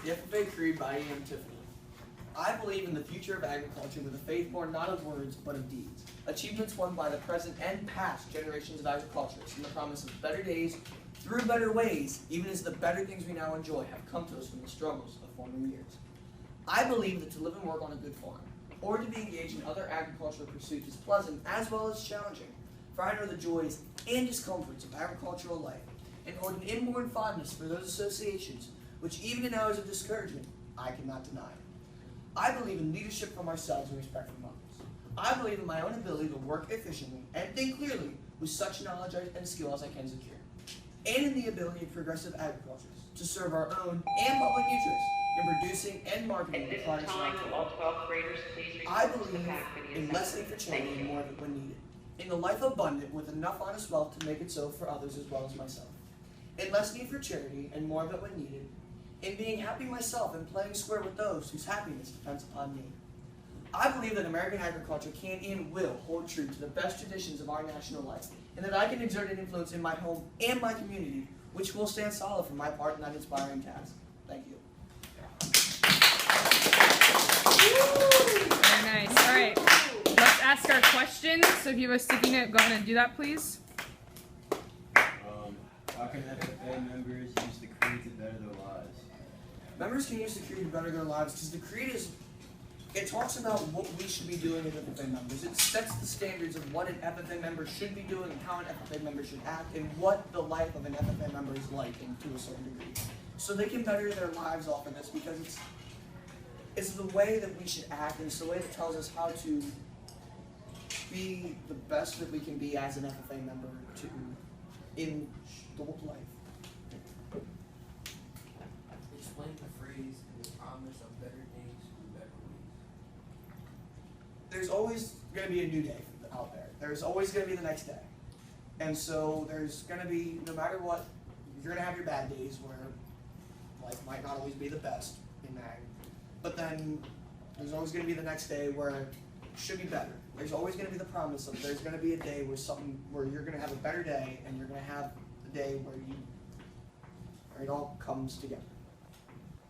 The FFA Creed by Tiffany. I believe in the future of agriculture with a faith born not of words but of deeds. Achievements won by the present and past generations of agriculturists and the promise of better days through better ways, even as the better things we now enjoy have come to us from the struggles of former years. I believe that to live and work on a good farm, or to be engaged in other agricultural pursuits is pleasant as well as challenging, for I know the joys and discomforts of agricultural life, and hold an inborn fondness for those associations which even in hours of discouragement I cannot deny. I believe in leadership from ourselves and respect from others. I believe in my own ability to work efficiently and think clearly with such knowledge and skill as I can secure, and in the ability of progressive agriculturists to serve our own and public interests in producing and marketing the products of our country. I believe in less need for charity and more of it when needed, in the life abundant with enough honest wealth to make it so for others as well as myself, in less need for charity and more of it when needed, in being happy myself and playing square with those whose happiness depends upon me. I believe that American agriculture can and will hold true to the best traditions of our national life, and that I can exert an influence in my home and my community, which will stand solid for my part in that inspiring task. Thank you. Very nice. All right, let's ask our questions. So if you have a sticky note, go ahead and do that, please. How can FFA members use the Creed to better their lives? Members can use the Creed to better their lives because the Creed it talks about what we should be doing as FFA members. It sets the standards of what an FFA member should be doing and how an FFA member should act and what the life of an FFA member is like to a certain degree. So they can better their lives off of this because it's the way that we should act and it's the way that tells us how to be the best that we can be as an FFA member in the life. Explain the phrase, the promise of better days and better ways. There's always going to be a new day out there. There's always going to be the next day. And so there's going to be, no matter what, you're going to have your bad days where life might not always be the best in ag. But then there's always going to be the next day where it should be better. There's always going to be the promise of there's going to be a day where you're going to have a better day and you're going to have the day where it all comes together.